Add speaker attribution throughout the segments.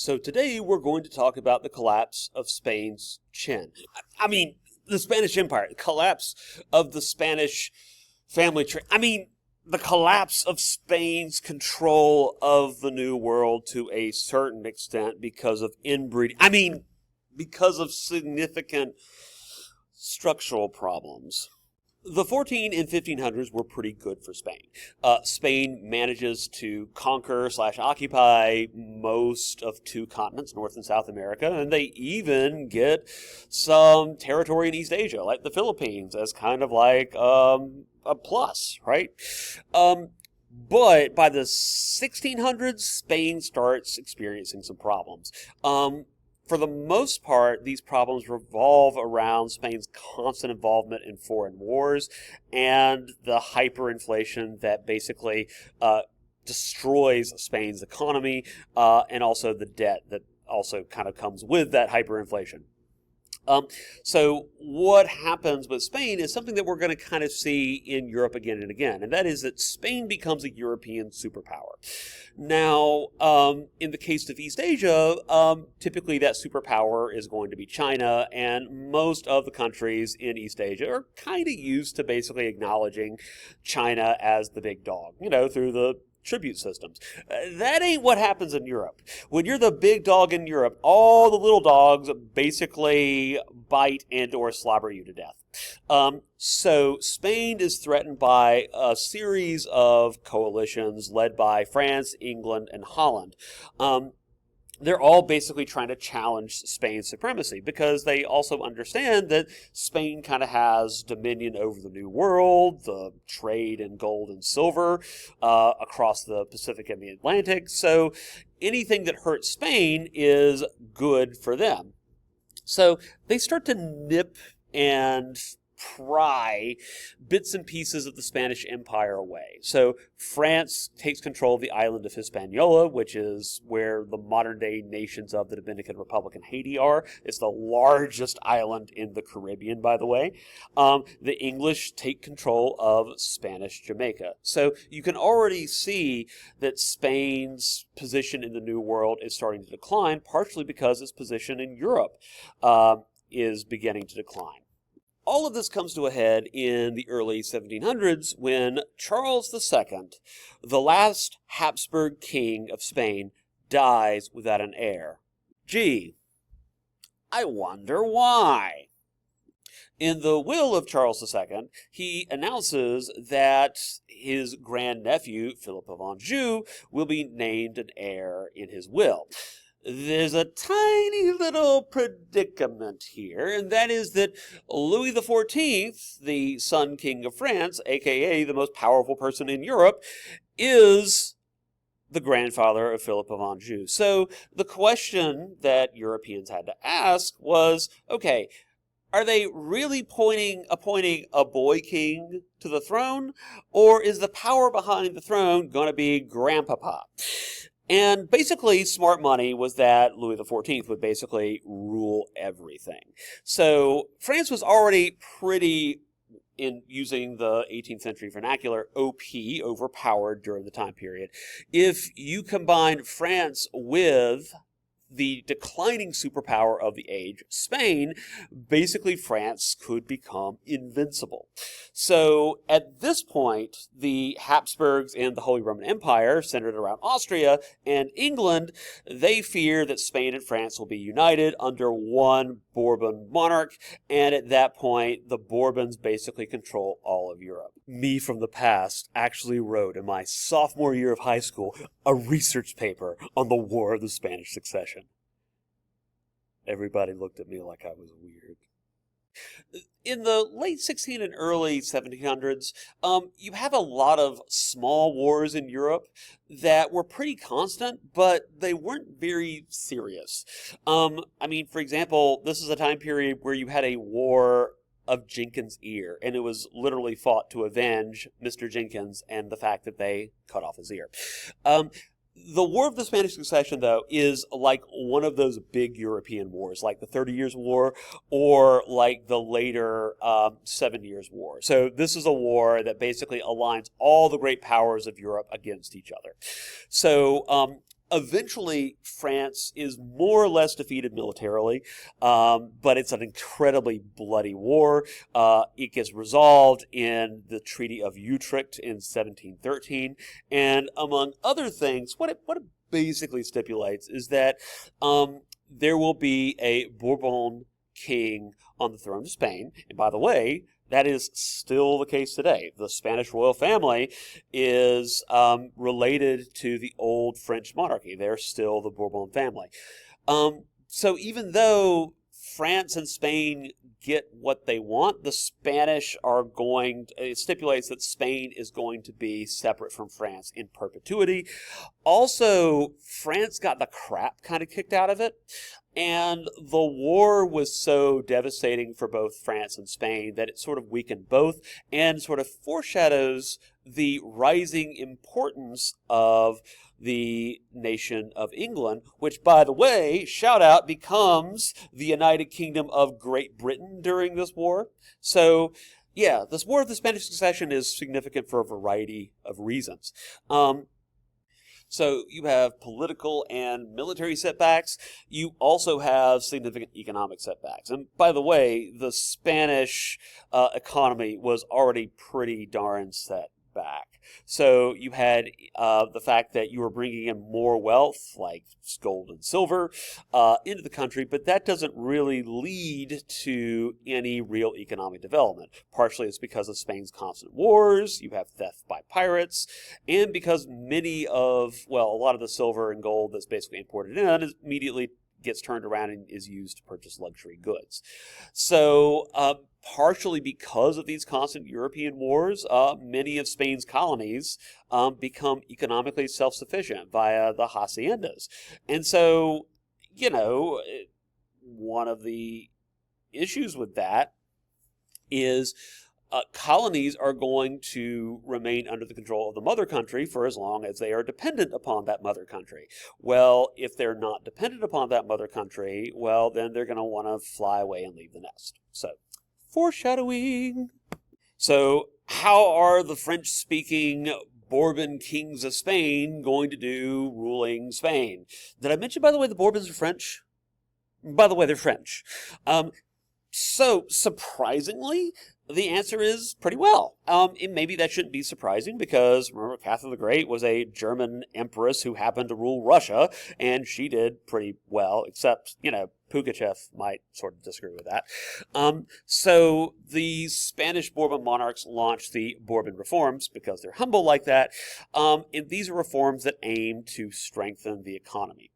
Speaker 1: So today we're going to talk about the collapse of Spain's chin. I mean, the Spanish Empire, the collapse of the Spanish family tree. The collapse of Spain's control of the New World to a certain extent because of inbreeding. Because of significant structural problems. The 14 and 1500s were pretty good for Spain. Spain manages to conquer/occupy most of two continents, North and South America, and they even get some territory in East Asia, like the Philippines, as kind of like a plus, right? But by the 1600s, Spain starts experiencing some problems. For the most part, these problems revolve around Spain's constant involvement in foreign wars and the hyperinflation that basically destroys Spain's economy and also the debt that also kind of comes with that hyperinflation. So what happens with Spain is something that we're going to kind of see in Europe again and again, and that is that Spain becomes a European superpower. Now, in the case of East Asia, typically that superpower is going to be China, and most of the countries in East Asia are kind of used to basically acknowledging China as the big dog, through the tribute systems. That ain't what happens in Europe. When you're the big dog in Europe, all the little dogs basically bite and or slobber you to death. So Spain is threatened by a series of coalitions led by France, England, and Holland. They're all basically trying to challenge Spain's supremacy because they also understand that Spain kind of has dominion over the New World, the trade in gold and silver across the Pacific and the Atlantic. So anything that hurts Spain is good for them. So they start to nip and pry bits and pieces of the Spanish Empire away. So France takes control of the island of Hispaniola, which is where the modern-day nations of the Dominican Republic and Haiti are. It's the largest island in the Caribbean, by the way. The English take control of Spanish Jamaica. So you can already see that Spain's position in the New World is starting to decline, partially because its position in Europe is beginning to decline. All of this comes to a head in the early 1700s when Charles II, the last Habsburg king of Spain, dies without an heir. Gee, I wonder why. In the will of Charles II, he announces that his grandnephew, Philip of Anjou, will be named an heir in his will. There's a tiny little predicament here, and that is that Louis XIV, the Sun King of France, aka the most powerful person in Europe, is the grandfather of Philip of Anjou. So the question that Europeans had to ask was, okay, are they really appointing a boy king to the throne, or is the power behind the throne going to be Grandpapa? And basically, smart money was that Louis XIV would basically rule everything. So France was already pretty, in using the 18th century vernacular, OP, overpowered during the time period. If you combine France with the declining superpower of the age, Spain, basically France could become invincible. So at this point, the Habsburgs and the Holy Roman Empire, centered around Austria and England, they fear that Spain and France will be united under one Bourbon monarch, and at that point, the Bourbons basically control all of Europe. Me from the past actually wrote in my sophomore year of high school a research paper on the War of the Spanish Succession. Everybody looked at me like I was weird. In the late 1600s and early 1700s, you have a lot of small wars in Europe that were pretty constant, but they weren't very serious. For example, this is a time period where you had a war of Jenkins' ear, and it was literally fought to avenge Mr. Jenkins and the fact that they cut off his ear. The War of the Spanish Succession, though, is like one of those big European wars, like the 30 Years' War or like the later 7 Years' War. So this is a war that basically aligns all the great powers of Europe against each other. So Eventually, France is more or less defeated militarily, but it's an incredibly bloody war. It gets resolved in the Treaty of Utrecht in 1713, and among other things, what it basically stipulates is that there will be a Bourbon king on the throne of Spain. And by the way, that is still the case today. The Spanish royal family is related to the old French monarchy. They're still the Bourbon family. So even though France and Spain get what they want, the Spanish are it stipulates that Spain is going to be separate from France in perpetuity. Also, France got the crap kind of kicked out of it. And the war was so devastating for both France and Spain that it sort of weakened both and sort of foreshadows the rising importance of the nation of England, which, by the way, shout out, becomes the United Kingdom of Great Britain during this war. So, yeah, this War of the Spanish Succession is significant for a variety of reasons. So you have political and military setbacks. You also have significant economic setbacks. And by the way, the Spanish economy was already pretty darn set back. So you had the fact that you were bringing in more wealth, like gold and silver, into the country, but that doesn't really lead to any real economic development. Partially it's because of Spain's constant wars, you have theft by pirates, and because a lot of the silver and gold that's basically imported in is immediately gets turned around and is used to purchase luxury goods. So, partially because of these constant European wars, many of Spain's colonies become economically self-sufficient via the haciendas. And so, one of the issues with that is colonies are going to remain under the control of the mother country for as long as they are dependent upon that mother country. Well, if they're not dependent upon that mother country, well, then they're going to want to fly away and leave the nest. So, foreshadowing. So, how are the French-speaking Bourbon kings of Spain going to do ruling Spain? Did I mention, by the way, the Bourbons are French? By the way, they're French. So, surprisingly, the answer is pretty well. And maybe that shouldn't be surprising because, remember, Catherine the Great was a German empress who happened to rule Russia, and she did pretty well, except, Pugachev might sort of disagree with that. So the Spanish Bourbon monarchs launched the Bourbon reforms because they're humble like that. And these are reforms that aim to strengthen the economy.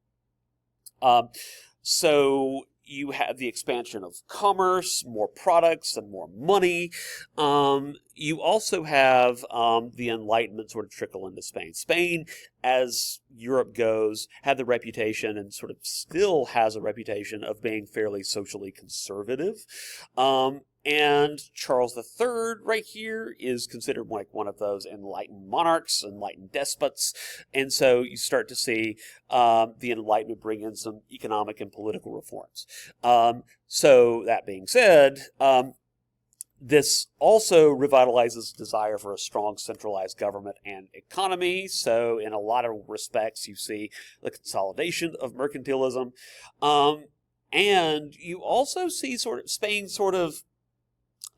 Speaker 1: So you have the expansion of commerce, more products, and more money. You also have the Enlightenment sort of trickle into Spain. Spain, as Europe goes, had the reputation and sort of still has a reputation of being fairly socially conservative. And Charles III right here is considered like one of those enlightened monarchs, enlightened despots. And so you start to see the Enlightenment bring in some economic and political reforms. So that being said, this also revitalizes desire for a strong centralized government and economy. So in a lot of respects, you see the consolidation of mercantilism. And you also see Spain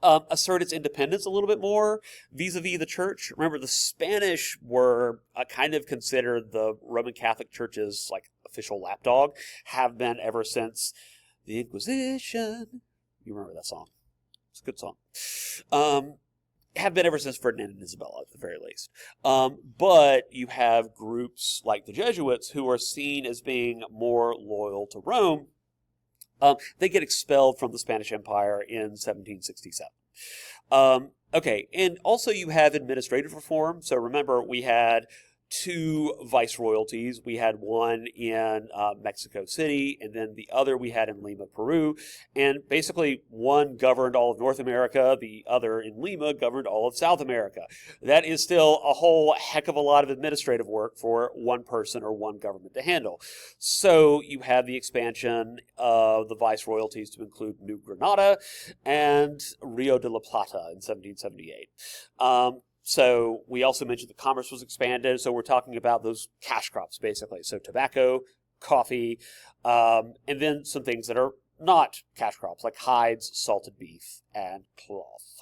Speaker 1: assert its independence a little bit more vis-a-vis the church. Remember, the Spanish were kind of considered the Roman Catholic Church's official lapdog, have been ever since the Inquisition. You remember that song? It's a good song. Have been ever since Ferdinand and Isabella, at the very least. But you have groups like the Jesuits who are seen as being more loyal to Rome. They get expelled from the Spanish Empire in 1767. Okay, and also you have administrative reform. So remember, we had two viceroyalties. We had one in Mexico City, and then the other we had in Lima, Peru. And basically, one governed all of North America, the other in Lima governed all of South America. That is still a whole heck of a lot of administrative work for one person or one government to handle. So you have the expansion of the viceroyalties to include New Granada and Rio de la Plata in 1778. So we also mentioned the commerce was expanded. So we're talking about those cash crops, basically. So tobacco, coffee, and then some things that are not cash crops, like hides, salted beef, and cloth.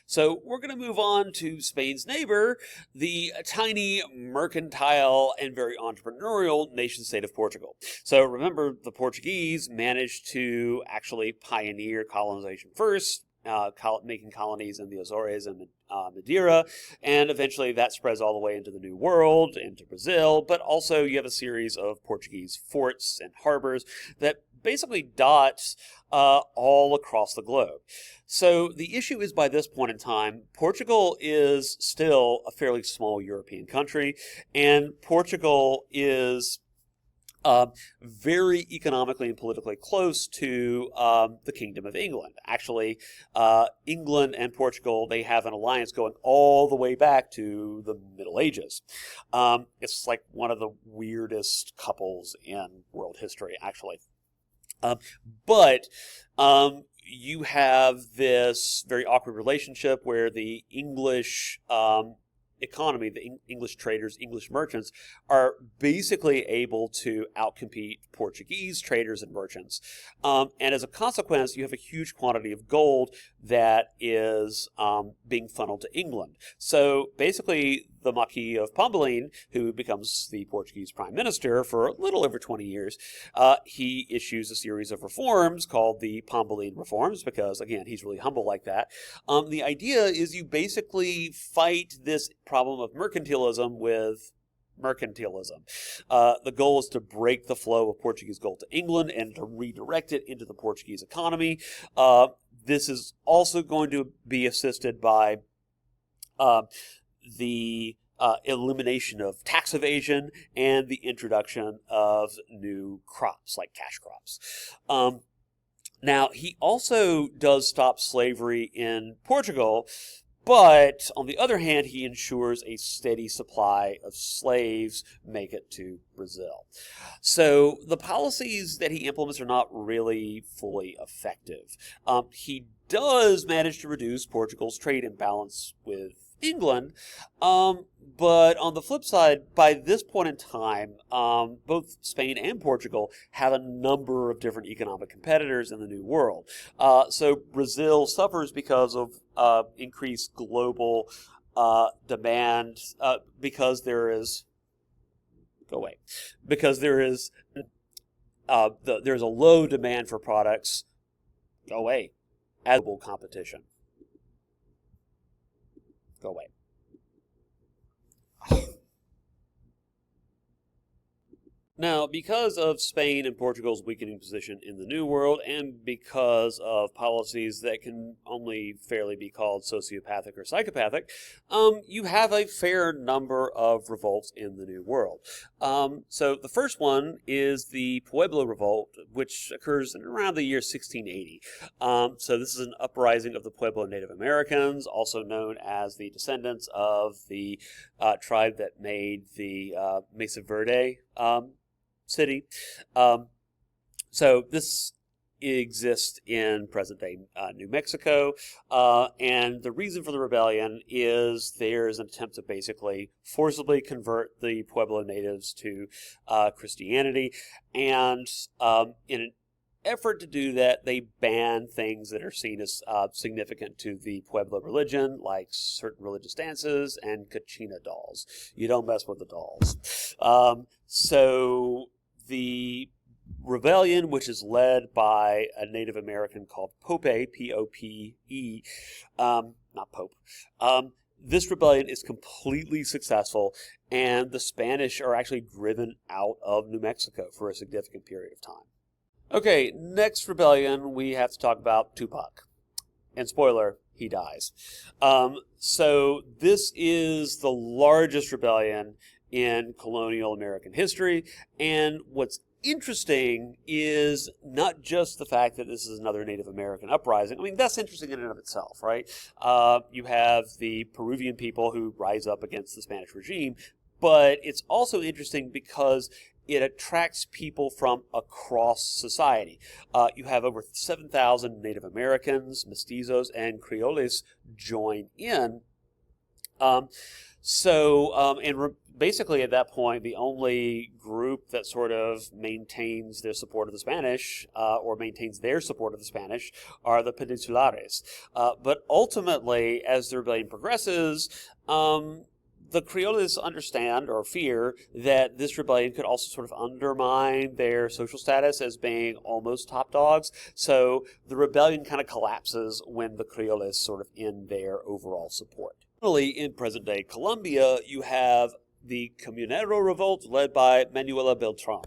Speaker 1: So we're going to move on to Spain's neighbor, the tiny, mercantile, and very entrepreneurial nation-state of Portugal. So remember, the Portuguese managed to actually pioneer colonization first, making colonies in the Azores and Madeira, and eventually that spreads all the way into the New World, into Brazil, but also you have a series of Portuguese forts and harbors that basically dot all across the globe. So the issue is, by this point in time, Portugal is still a fairly small European country, and Portugal is very economically and politically close to the Kingdom of England. Actually, England and Portugal, they have an alliance going all the way back to the Middle Ages. It's like one of the weirdest couples in world history, actually. But you have this very awkward relationship where the English economy, the English traders, English merchants, are basically able to outcompete Portuguese traders and merchants. And as a consequence, you have a huge quantity of gold that is being funneled to England. So basically, the Marquis of Pombalene, who becomes the Portuguese prime minister for a little over 20 years, he issues a series of reforms called the Pombalene Reforms because, again, he's really humble like that. The idea is you basically fight this problem of mercantilism with mercantilism. The goal is to break the flow of Portuguese gold to England and to redirect it into the Portuguese economy. This is also going to be assisted by the elimination of tax evasion and the introduction of new crops like cash crops. Now, he also does stop slavery in Portugal, but on the other hand, he ensures a steady supply of slaves make it to Brazil. So the policies that he implements are not really fully effective. He does manage to reduce Portugal's trade imbalance with England, but on the flip side, by this point in time, both Spain and Portugal have a number of different economic competitors in the New World. So Brazil suffers because of increased global demand because there is there's a low demand for products as global competition. Go away. Now, because of Spain and Portugal's weakening position in the New World, and because of policies that can only fairly be called sociopathic or psychopathic, you have a fair number of revolts in the New World. So the first one is the Pueblo Revolt, which occurs in around the year 1680. So this is an uprising of the Pueblo Native Americans, also known as the descendants of the tribe that made the Mesa Verde city. So this exists in present-day New Mexico, and the reason for the rebellion is there's an attempt to basically forcibly convert the Pueblo natives to Christianity, and in an effort to do that, they ban things that are seen as significant to the Pueblo religion, like certain religious dances and Kachina dolls. You don't mess with the dolls. So the rebellion, which is led by a Native American called Pope, P-O-P-E, not Pope. This rebellion is completely successful, and the Spanish are actually driven out of New Mexico for a significant period of time. Okay, next rebellion, we have to talk about Tupac. And spoiler, he dies. So this is the largest rebellion in colonial American history, and what's interesting is not just the fact that this is another Native American uprising. I mean, that's interesting in and of itself, right? You have the Peruvian people who rise up against the Spanish regime, but it's also interesting because it attracts people from across society. You have over 7,000 Native Americans, mestizos, and Creoles join in Um, basically at that point, the only group that sort of maintains their support of the Spanish, or maintains their support of the Spanish, are the Peninsulares. But ultimately, as the rebellion progresses, the Criollas understand or fear that this rebellion could also sort of undermine their social status as being almost top dogs. So the rebellion kind of collapses when the Criollas sort of end their overall support. Finally, in present-day Colombia, you have the Comunero Revolt led by Manuela Beltran.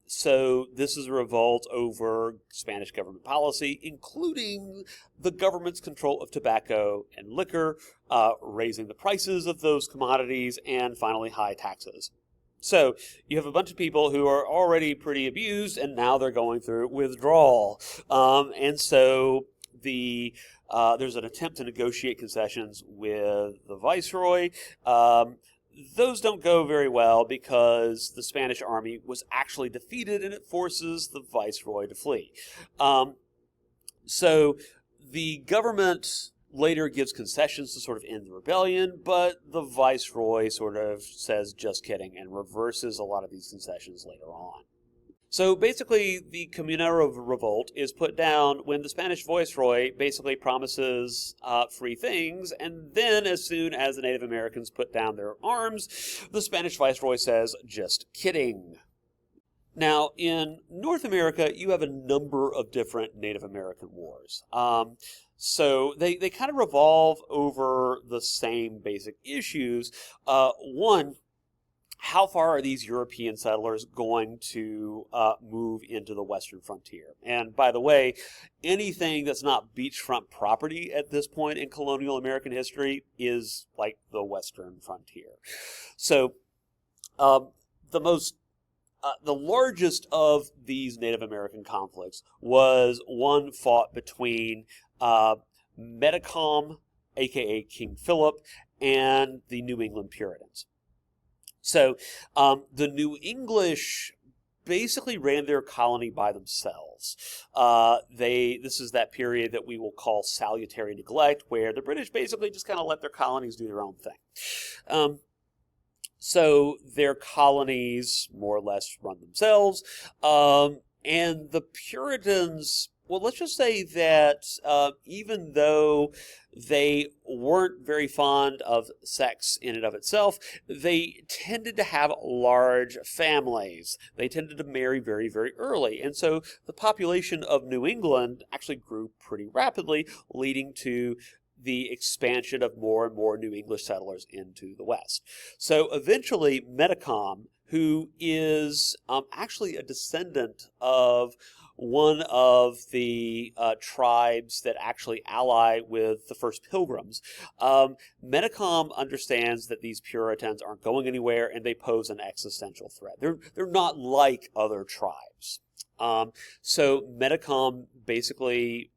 Speaker 1: So this is a revolt over Spanish government policy, including the government's control of tobacco and liquor, raising the prices of those commodities, and finally high taxes. So you have a bunch of people who are already pretty abused, and now they're going through withdrawal. And so there's an attempt to negotiate concessions with the viceroy. Those don't go very well because the Spanish army was actually defeated and it forces the viceroy to flee. So the government later gives concessions to sort of end the rebellion, but the viceroy sort of says, just kidding, and reverses a lot of these concessions later on. So basically, the Comunero Revolt is put down when the Spanish viceroy basically promises free things, and then as soon as the Native Americans put down their arms, the Spanish viceroy says, just kidding. Now, in North America, you have a number of different Native American wars. So they kind of revolve over the same basic issues. One, how far are these European settlers going to move into the western frontier? And by the way, anything that's not beachfront property at this point in colonial American history is like the western frontier. So the largest of these Native American conflicts was one fought between Metacom, aka King Philip, and the New England Puritans. So the New English basically ran their colony by themselves. This is that period that we will call salutary neglect, where the British basically just kind of let their colonies do their own thing. So their colonies more or less run themselves. And the Puritans, well, let's just say that even though they weren't very fond of sex in and of itself, they tended to have large families. They tended to marry very, very early. And so the population of New England actually grew pretty rapidly, leading to the expansion of more and more New English settlers into the West. So eventually, Metacom, who is actually a descendant of one of the tribes that actually ally with the first Pilgrims, Metacom understands that these Puritans aren't going anywhere and they pose an existential threat. They're not like other tribes. So Metacom basically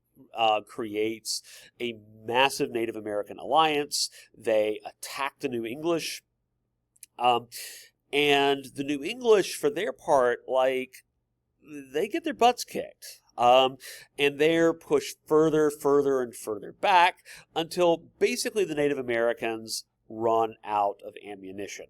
Speaker 1: creates a massive Native American alliance. They attack the New English. And the New English, for their part, they get their butts kicked. And they're pushed further, and further back until basically the Native Americans run out of ammunition,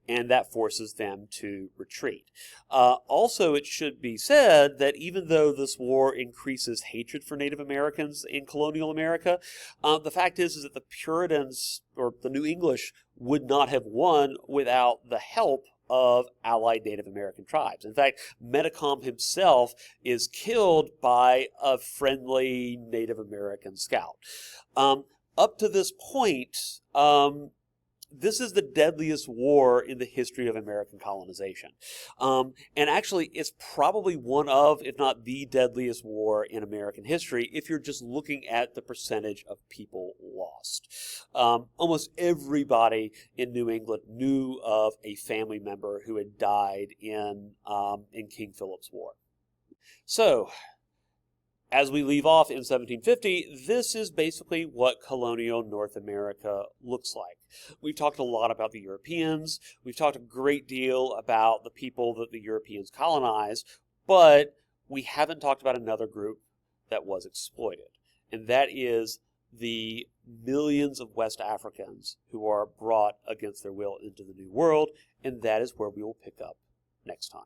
Speaker 1: and that forces them to retreat. Also, it should be said that even though this war increases hatred for Native Americans in colonial America, the fact is that the Puritans, or the New English, would not have won without the help of allied Native American tribes. In fact, Metacom himself is killed by a friendly Native American scout. Up to this point, this is the deadliest war in the history of American colonization. And actually, it's probably one of, if not the deadliest war in American history, if you're just looking at the percentage of people lost. Almost everybody in New England knew of a family member who had died in King Philip's War. So, as we leave off in 1750, this is basically what colonial North America looks like. We've talked a lot about the Europeans. We've talked a great deal about the people that the Europeans colonized, but we haven't talked about another group that was exploited, and that is the millions of West Africans who are brought against their will into the New World, and that is where we will pick up next time.